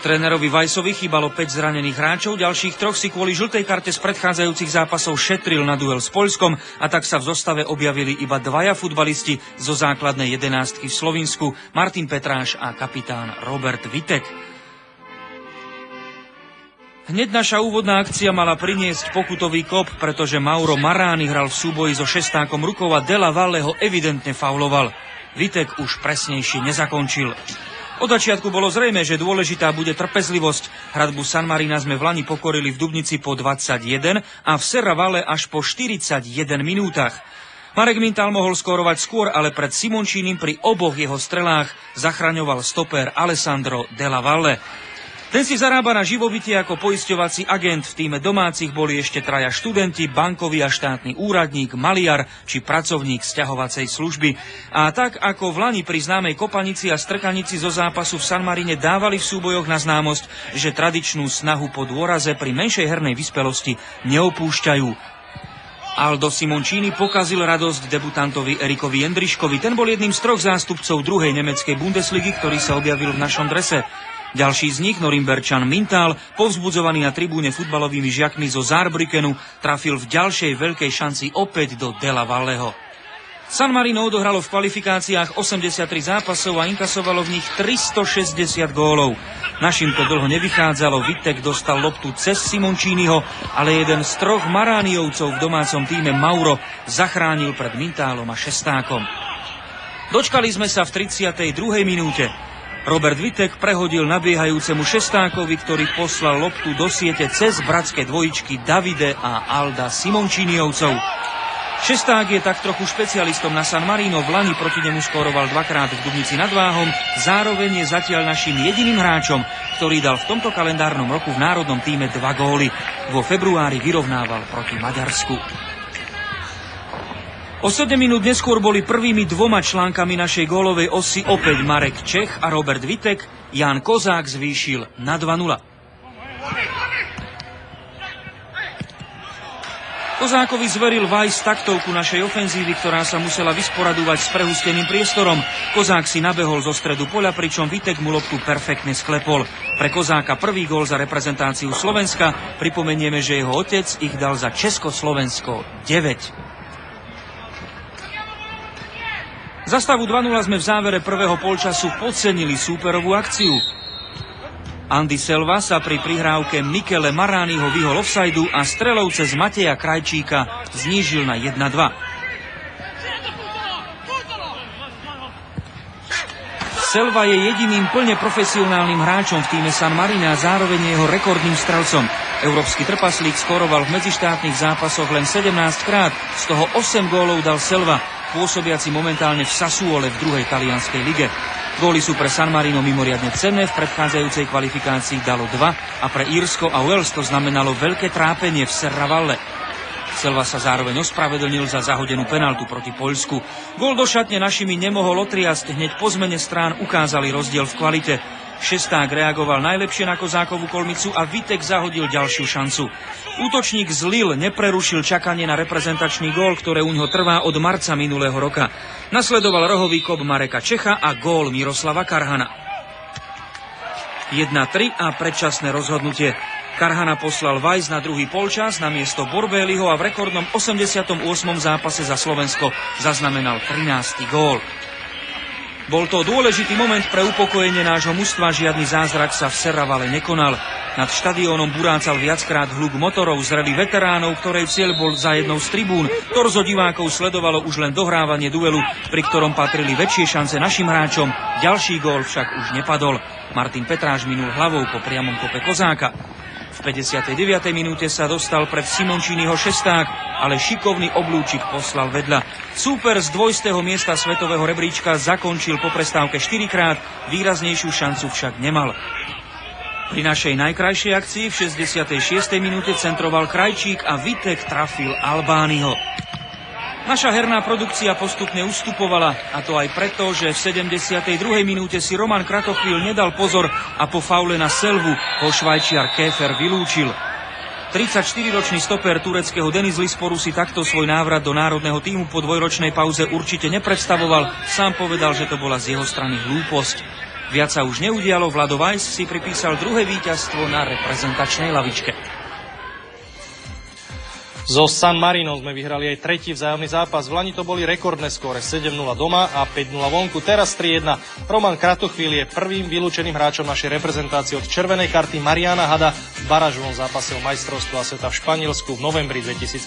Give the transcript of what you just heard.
Trénerovi Vajsovi chýbalo 5 zranených hráčov, ďalších 3 si kvôli žltej karte z predchádzajúcich zápasov šetril na duel s Poľskom a tak sa v zostave objavili iba 2 futbalisti zo základnej 11 v Slovinsku, Martin Petráš a kapitán Robert Vitek. Hneď naša úvodná akcia mala priniesť pokutový kop, pretože Mauro Marány hral v súboji so šestákom rukou a Della Valle ho evidentne fauloval. Vitek už presnejšie nezakončil. Od začiatku bolo zrejmé, že dôležitá bude trpezlivosť. Hradbu San Marina sme v Lani pokorili v Dubnici po 21 a v Serravalle až po 41 minútach. Marek Mintal mohol skórovať skôr, ale pred Simončínim pri oboch jeho strelách zachraňoval stopér Alessandro Della Valle. Ten si zarába na živobytie ako poisťovací agent. V tíme domácich boli ešte 3 študenti, bankový a štátny úradník, maliar či pracovník sťahovacej služby. A tak ako v Lani pri známej kopanici a strkanici zo zápasu v San Marine dávali v súbojoch na známosť, že tradičnú snahu po dôraze pri menšej hernej vyspelosti neopúšťajú. Aldo Simončíny pokazil radosť debutantovi Erikovi Jendriškovi. Ten bol jedným z 3 zástupcov druhej nemeckej Bundesligy, ktorý sa objavil v našom drese. Ďalší z nich, Norimberčan Mintal, povzbudzovaný na tribúne futbalovými žiakmi zo Saarbrückenu, trafil v ďalšej veľkej šanci opäť do Della Valleho. San Marino odohralo v kvalifikáciách 83 zápasov a inkasovalo v nich 360 gólov. Našim to dlho nevychádzalo, Vitek dostal loptu cez Simončínyho, ale jeden z 3 Marániovcov v domácom týme Mauro zachránil pred Mintálom a šestákom. Dočkali sme sa v 32. minúte. Robert Vitek prehodil nabiehajúcemu šestákovi, ktorý poslal loptu do siete cez bratské dvojičky Davide a Alda Simončíniovcov. Šesták je tak trochu špecialistom na San Marino, v Lani proti nemu skóroval 2-krát v Dubnici nad Váhom, zároveň je zatiaľ našim jediným hráčom, ktorý dal v tomto kalendárnom roku v národnom tíme 2 góly. Vo februári vyrovnával proti Maďarsku. O 7 minút neskôr boli prvými 2 článkami našej gólovej osy opäť Marek Čech a Robert Vitek. Ján Kozák zvýšil na 2-0. Kozákovi zveril Vajs taktovku našej ofenzívy, ktorá sa musela vysporadovať s prehusteným priestorom. Kozák si nabehol zo stredu poľa, pričom Vitek mu loptu perfektne sklepol. Pre Kozáka prvý gól za reprezentáciu Slovenska. Pripomenieme, že jeho otec ich dal za Československo 9. Za stavu 2-0 sme v závere prvého polčasu podcenili súperovú akciu. Andy Selva sa pri prihrávke Michele Marányho vyhol offsaidu a strelou cez Mateja Krajčíka znížil na 1-2. Selva je jediným plne profesionálnym hráčom v tíme San Marina a zároveň jeho rekordným strelcom. Európsky trpaslík skoroval v medzištátnych zápasoch len 17 krát, z toho 8 gólov dal Selva, pôsobiaci momentálne v Sassuole v druhej talianskej lige. Góly sú pre San Marino mimoriadne cenné, v predchádzajúcej kvalifikácii dalo 2 a pre Írsko a Wales to znamenalo veľké trápenie v Serravalle. Selva sa zároveň ospravedlnil za zahodenú penaltu proti Poľsku. Gól do šatne našimi nemohol otriasť, hneď po zmene strán ukázali rozdiel v kvalite. Šesták reagoval najlepšie na Kozákovú kolmicu a Vitek zahodil ďalšiu šancu. Útočník z Lille neprerušil čakanie na reprezentačný gól, ktoré uňho trvá od marca minulého roka. Nasledoval rohový kop Mareka Čecha a gól Miroslava Karhana. 1-3 a predčasné rozhodnutie. Karhana poslal Vajs na druhý polčas na miesto Borbéliho a v rekordnom 88. zápase za Slovensko zaznamenal 13. gól. Bol to dôležitý moment pre upokojenie nášho mužstva, žiadny zázrak sa v Serravalle nekonal. Nad štadiónom burácal viackrát hluk motorov, zreli veteránov, ktorej cieľ bol za jednou z tribún. Torzo divákov sledovalo už len dohrávanie duelu, pri ktorom patrili väčšie šance našim hráčom. Ďalší gól však už nepadol. Martin Petráš minul hlavou po priamom kope Kozáka. V 59. minúte sa dostal pred Simončínyho šesták, ale šikovný oblúčik poslal vedľa. Súper z dvojstého miesta svetového rebríčka zakončil po prestávke 4-krát, výraznejšiu šancu však nemal. Pri našej najkrajšej akcii v 66. minúte centroval Krajčík a Vitek trafil Albányho. Naša herná produkcia postupne ustupovala, a to aj preto, že v 72. minúte si Roman Kratochvíl nedal pozor a po faule na Selvu ho Švajčiar Kéfer vylúčil. 34-ročný stoper tureckého Denizlisporu si takto svoj návrat do národného tímu po dvojročnej pauze určite nepredstavoval, sám povedal, že to bola z jeho strany hlúposť. Viac sa už neudialo, Vlado Vajs si pripísal druhé víťazstvo na reprezentačnej lavičke. So San Marinom sme vyhrali aj tretí vzájomný zápas. V Lani to boli rekordné skóre 7-0 doma a 5-0 vonku. Teraz 3-1. Roman Kratochvíl je prvým vylúčeným hráčom našej reprezentácie od červenej karty Mariana Hada v barážovom zápase o majstrovstvo sveta v Španielsku v novembri 2005.